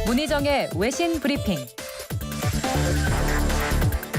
문희정의 외신 브리핑.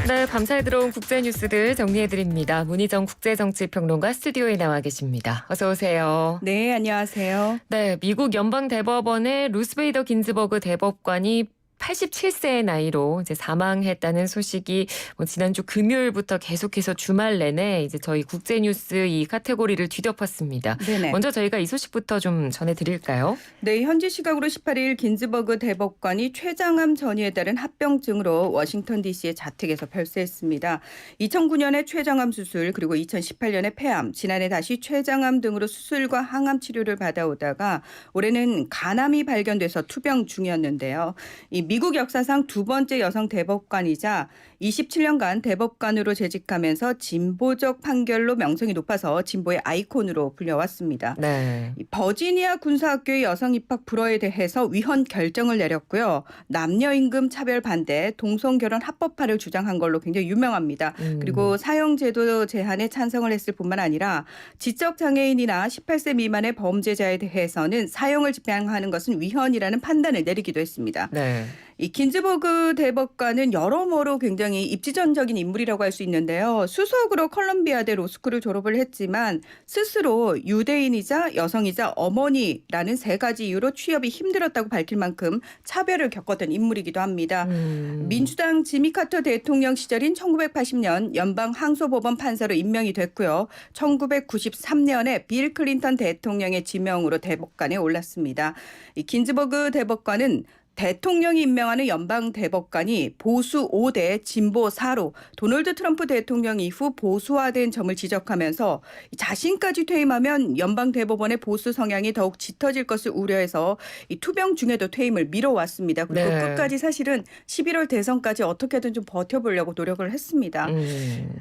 네, 밤사이 들어온 국제 뉴스들 정리해드립니다. 문희정 국제정치평론가 스튜디오에 나와 계십니다. 어서 오세요. 네, 안녕하세요. 네, 미국 연방대법원의 루스 베이더 긴즈버그 대법관이 87세의 나이로 이제 사망했다는 소식이 지난주 금요일부터 계속해서 주말 내내 이제 저희 국제뉴스 이 카테고리를 뒤덮었습니다. 네네. 먼저 저희가 이 소식부터 좀 전해드릴까요? 네, 현지 시각으로 18일 긴즈버그 대법관이 췌장암 전이에 따른 합병증으로 워싱턴 DC의 자택에서 별세했습니다. 2009년에 췌장암 수술 그리고 2018년에 폐암, 지난해 다시 췌장암 등으로 수술과 항암 치료를 받아오다가 올해는 간암이 발견돼서 투병 중이었는데요. 이 미국 역사상 두 번째 여성 대법관이자 27년간 대법관으로 재직하면서 진보적 판결로 명성이 높아서 진보의 아이콘으로 불려왔습니다. 네. 버지니아 군사학교의 여성 입학 불허에 대해서 위헌 결정을 내렸고요. 남녀 임금 차별 반대, 동성결혼 합법화를 주장한 걸로 굉장히 유명합니다. 그리고 사형제도 제한에 찬성을 했을 뿐만 아니라 지적장애인이나 18세 미만의 범죄자에 대해서는 사형을 집행하는 것은 위헌이라는 판단을 내리기도 했습니다. 네. 이 긴즈버그 대법관은 여러모로 굉장히 입지전적인 인물이라고 할 수 있는데요. 수석으로 컬럼비아대 로스쿨을 졸업을 했지만 스스로 유대인이자 여성이자 어머니라는 세 가지 이유로 취업이 힘들었다고 밝힐 만큼 차별을 겪었던 인물이기도 합니다. 민주당 지미 카터 대통령 시절인 1980년 연방 항소법원 판사로 임명이 됐고요. 1993년에 빌 클린턴 대통령의 지명으로 대법관에 올랐습니다. 이 긴즈버그 대법관은 대통령이 임명하는 연방 대법관이 보수 5대 진보 4로 도널드 트럼프 대통령 이후 보수화된 점을 지적하면서 자신까지 퇴임하면 연방 대법원의 보수 성향이 더욱 짙어질 것을 우려해서 이 투병 중에도 퇴임을 미뤄왔습니다. 그리고 네. 끝까지 사실은 11월 대선까지 어떻게든 좀 버텨보려고 노력을 했습니다.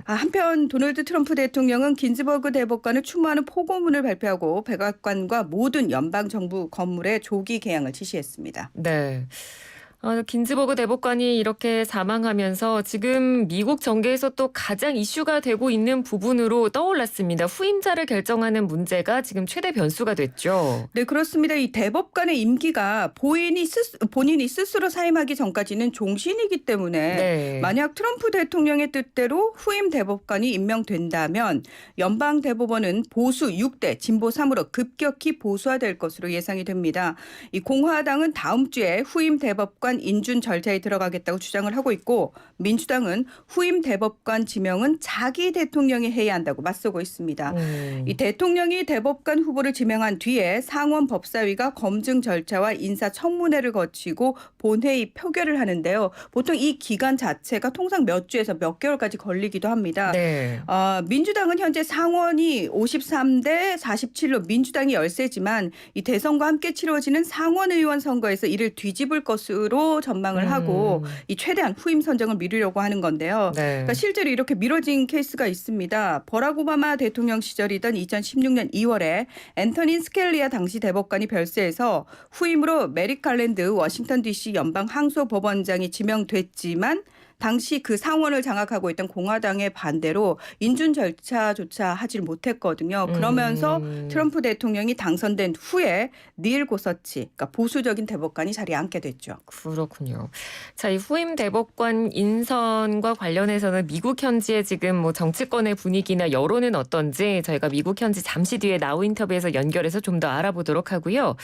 한편 도널드 트럼프 대통령은 긴즈버그 대법관을 추모하는 포고문을 발표하고 백악관과 모든 연방 정부 건물의 조기 개양을 지시했습니다. 네. 긴즈버그 대법관이 이렇게 사망하면서 지금 미국 정계에서 또 가장 이슈가 되고 있는 부분으로 떠올랐습니다. 후임자를 결정하는 문제가 지금 최대 변수가 됐죠. 네, 그렇습니다. 이 대법관의 임기가 본인이 스스로 사임하기 전까지는 종신이기 때문에 네. 만약 트럼프 대통령의 뜻대로 후임 대법관이 임명된다면 연방 대법원은 보수 6대 진보 3으로 급격히 보수화될 것으로 예상이 됩니다. 이 공화당은 다음 주에 후임 대법관 인준 절차에 들어가겠다고 주장을 하고 있고 민주당은 후임 대법관 지명은 자기 대통령이 해야 한다고 맞서고 있습니다. 이 대통령이 대법관 후보를 지명한 뒤에 상원 법사위가 검증 절차와 인사청문회를 거치고 본회의 표결을 하는데요. 보통 이 기간 자체가 통상 몇 주에서 몇 개월까지 걸리기도 합니다. 네. 민주당은 현재 상원이 53대 47로 민주당이 열세지만 이 대선과 함께 치러지는 상원 의원 선거에서 이를 뒤집을 것으로 전망을 하고 이 최대한 후임 선정을 미루려고 하는 건데요. 네. 그러니까 실제로 이렇게 미뤄진 케이스가 있습니다. 버락 오바마 대통령 시절이던 2016년 2월에 앤토니 스켈리아 당시 대법관이 별세해서 후임으로 메릭 갈랜드 워싱턴 DC 연방 항소법원장이 지명됐지만 당시 그 상원을 장악하고 있던 공화당의 반대로 인준 절차조차 하질 못했거든요. 그러면서 트럼프 대통령이 당선된 후에 닐 고서치, 그러니까 보수적인 대법관이 자리에 앉게 됐죠. 그렇군요. 자, 이 후임 대법관 인선과 관련해서는 미국 현지의 지금 정치권의 분위기나 여론은 어떤지 저희가 미국 현지 잠시 뒤에 나우 인터뷰에서 연결해서 좀 더 알아보도록 하고요.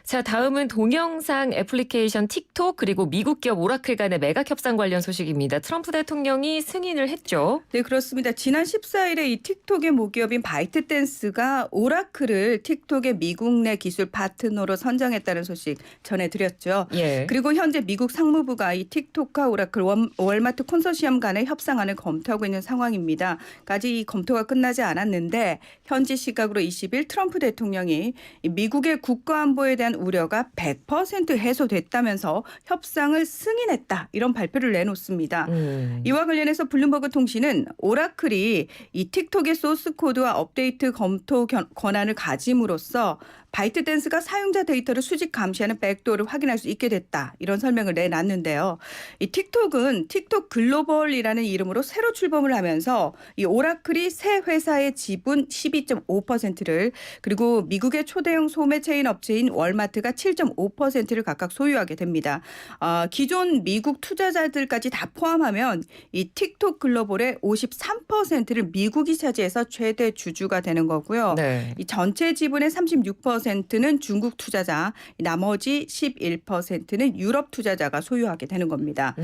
자, 다음은 동영상 애플리케이션 틱톡 그리고 미국 기업 오라클 간의 매각 협상 관련 소식입니다. 트럼프 대통령이 승인을 했죠. 네, 그렇습니다. 지난 14일에 이 틱톡의 모기업인 바이트댄스가 오라클을 틱톡의 미국 내 기술 파트너로 선정했다는 소식 전해드렸죠. 예. 그리고 현재 미국 상무부가 이 틱톡과 오라클, 월마트 컨소시엄 간의 협상안을 검토하고 있는 상황입니다. 아직 이 검토가 끝나지 않았는데 현지 시각으로 20일 트럼프 대통령이 미국의 국가안보에 대한 우려가 100% 해소됐다면서 협상을 승인했다. 이런 발표를 내놓습니다. 이와 관련해서 블룸버그 통신은 오라클이 이 틱톡의 소스 코드와 업데이트 검토 권한을 가짐으로써 바이트댄스가 사용자 데이터를 수직 감시하는 백도어를 확인할 수 있게 됐다. 이런 설명을 내놨는데요. 이 틱톡은 틱톡 글로벌이라는 이름으로 새로 출범을 하면서 이 오라클이 새 회사의 지분 12.5%를 그리고 미국의 초대형 소매 체인 업체인 월마트가 7.5%를 각각 소유하게 됩니다. 기존 미국 투자자들까지 다 포함하면 이 틱톡 글로벌의 53%를 미국이 차지해서 최대 주주가 되는 거고요. 네. 이 전체 지분의 36%는 중국 투자자, 나머지 11%는 유럽 투자자가 소유하게 되는 겁니다.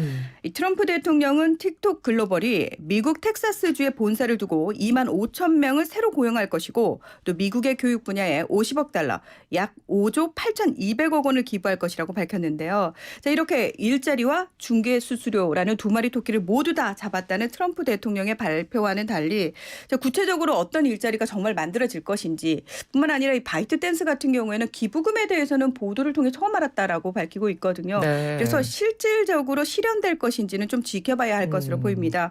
이 트럼프 대통령은 틱톡 글로벌이 미국 텍사스주에 본사를 두고 2만 5천 명을 새로 고용할 것이고 또 미국의 교육 분야에 50억 달러, 약 5조 8,200억 원을 기부할 것이라고 밝혔는데요. 자, 이렇게 일자리와 중개 수수료라는 두 마리 토끼를 모두 다 잡았다는 트럼프 대통령의 발표와는 달리 자, 구체적으로 어떤 일자리가 정말 만들어질 것인지 뿐만 아니라 이 바이트댄스 같은 경우에는 기부금에 대해서는 보도를 통해 처음 알았다라고 밝히고 있거든요. 네. 그래서 실질적으로 실현될 것인지는 좀 지켜봐야 할 것으로 보입니다.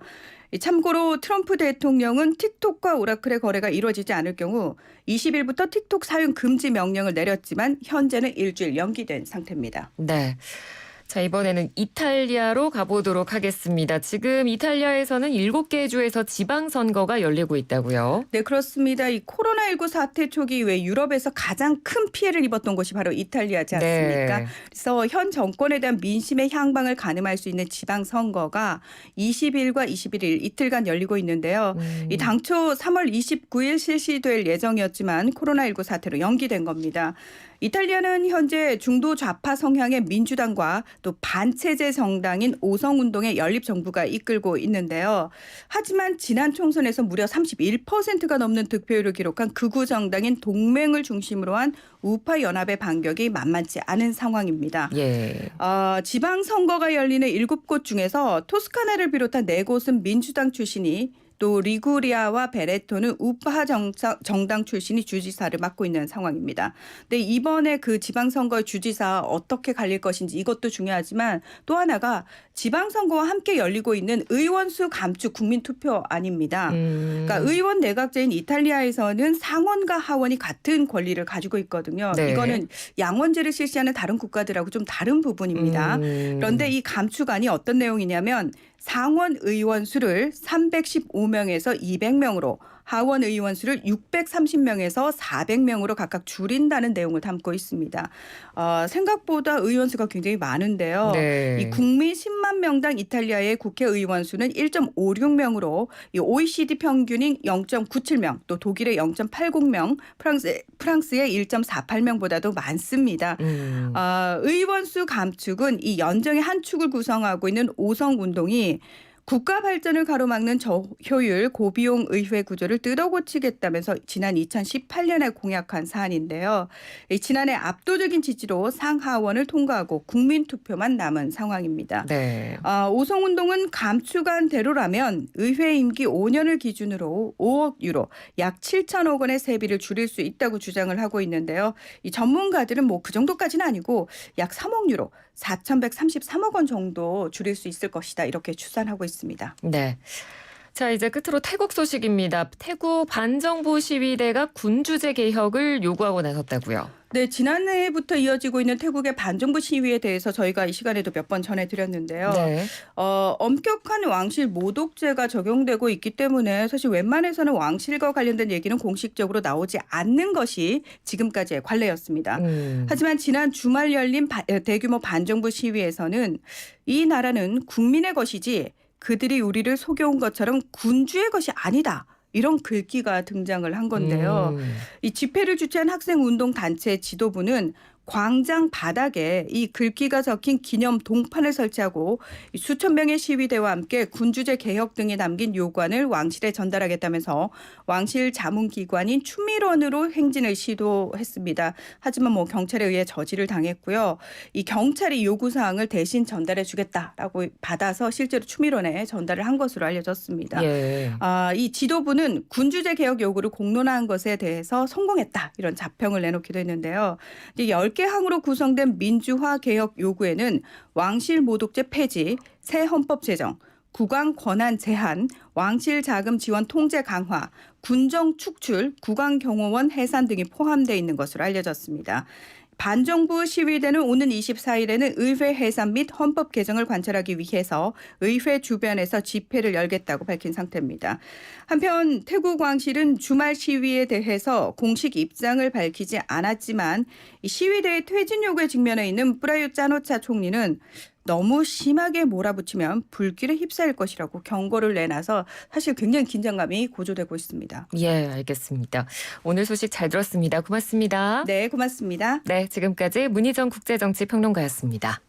참고로 트럼프 대통령은 틱톡과 오라클의 거래가 이루어지지 않을 경우 20일부터 틱톡 사용 금지 명령을 내렸지만 현재는 일주일 연기된 상태입니다. 네. 자, 이번에는 이탈리아로 가보도록 하겠습니다. 지금 이탈리아에서는 7개 주에서 지방선거가 열리고 있다고요? 네, 그렇습니다. 이 코로나19 사태 초기 이후에 유럽에서 가장 큰 피해를 입었던 곳이 바로 이탈리아지 않습니까? 네. 그래서 현 정권에 대한 민심의 향방을 가늠할 수 있는 지방선거가 20일과 21일 이틀간 열리고 있는데요. 이 당초 3월 29일 실시될 예정이었지만 코로나19 사태로 연기된 겁니다. 이탈리아는 현재 중도 좌파 성향의 민주당과 또 반체제 정당인 오성운동의 연립정부가 이끌고 있는데요. 하지만 지난 총선에서 무려 31%가 넘는 득표율을 기록한 극우 정당인 동맹을 중심으로 한 우파 연합의 반격이 만만치 않은 상황입니다. 예. 지방선거가 열리는 7곳 중에서 토스카나를 비롯한 4곳은 민주당 출신이 또 리구리아와 베네토는 우파 정당 출신이 주지사를 맡고 있는 상황입니다. 근데 이번에 그 지방선거의 주지사 어떻게 갈릴 것인지 이것도 중요하지만 또 하나가 지방선거와 함께 열리고 있는 의원수 감축 국민투표 아닙니다. 그러니까 의원 내각제인 이탈리아에서는 상원과 하원이 같은 권리를 가지고 있거든요. 네. 이거는 양원제를 실시하는 다른 국가들하고 좀 다른 부분입니다. 그런데 이 감축안이 어떤 내용이냐면 상원 의원 수를 315명에서 200명으로 하원 의원 수를 630명에서 400명으로 각각 줄인다는 내용을 담고 있습니다. 생각보다 의원 수가 굉장히 많은데요. 네. 이 국민 10만 명당 이탈리아의 국회의원 수는 1.56명으로 이 OECD 평균인 0.97명, 또 독일의 0.80명, 프랑스의 1.48명보다도 많습니다. 의원 수 감축은 이 연정의 한 축을 구성하고 있는 오성운동이 국가 발전을 가로막는 저효율 고비용 의회 구조를 뜯어고치겠다면서 지난 2018년에 공약한 사안인데요. 지난해 압도적인 지지로 상하원을 통과하고 국민투표만 남은 상황입니다. 네. 오성운동은 감축안대로라면 의회 임기 5년을 기준으로 5억 유로 약 7천억 원의 세비를 줄일 수 있다고 주장을 하고 있는데요. 이 전문가들은 뭐 그 정도까지는 아니고 약 3억 유로 4,133억 원 정도 줄일 수 있을 것이다 이렇게 추산하고 있습니다. 네. 자, 이제 끝으로 태국 소식입니다. 태국 반정부 시위대가 군주제 개혁을 요구하고 나섰다고요. 네, 지난해부터 이어지고 있는 태국의 반정부 시위에 대해서 저희가 이 시간에도 몇 번 전해드렸는데요. 네. 엄격한 왕실 모독죄가 적용되고 있기 때문에 사실 웬만해서는 왕실과 관련된 얘기는 공식적으로 나오지 않는 것이 지금까지의 관례였습니다. 하지만 지난 주말 열린 대규모 반정부 시위에서는 이 나라는 국민의 것이지 그들이 우리를 속여온 것처럼 군주의 것이 아니다. 이런 글귀가 등장을 한 건데요. 이 집회를 주최한 학생운동단체 지도부는 광장 바닥에 이 글귀가 적힌 기념 동판을 설치하고 수천 명의 시위대와 함께 군주제 개혁 등이 담긴 요구안을 왕실에 전달하겠다면서 왕실 자문기관인 추밀원으로 행진을 시도했습니다. 하지만 뭐 경찰에 의해 저지를 당했고요. 이 경찰이 요구사항을 대신 전달해 주겠다라고 받아서 실제로 추밀원에 전달을 한 것으로 알려졌습니다. 예. 이 지도부는 군주제 개혁 요구를 공론화한 것에 대해서 성공했다 이런 자평을 내놓기도 했는데요. 10개 항으로 구성된 민주화 개혁 요구에는 왕실 모독죄 폐지, 새 헌법 제정, 국왕 권한 제한, 왕실 자금 지원 통제 강화, 군정 축출, 국왕 경호원 해산 등이 포함되어 있는 것으로 알려졌습니다. 반정부 시위대는 오는 24일에는 의회 해산 및 헌법 개정을 관철하기 위해서 의회 주변에서 집회를 열겠다고 밝힌 상태입니다. 한편 태국 왕실은 주말 시위에 대해서 공식 입장을 밝히지 않았지만 이 시위대의 퇴진 요구에 직면해 있는 프라윕 짜노차 총리는 너무 심하게 몰아붙이면 불길에 휩싸일 것이라고 경고를 내놔서 사실 굉장히 긴장감이 고조되고 있습니다. 예, 알겠습니다. 오늘 소식 잘 들었습니다. 고맙습니다. 네, 고맙습니다. 네, 지금까지 문희정 국제정치평론가였습니다.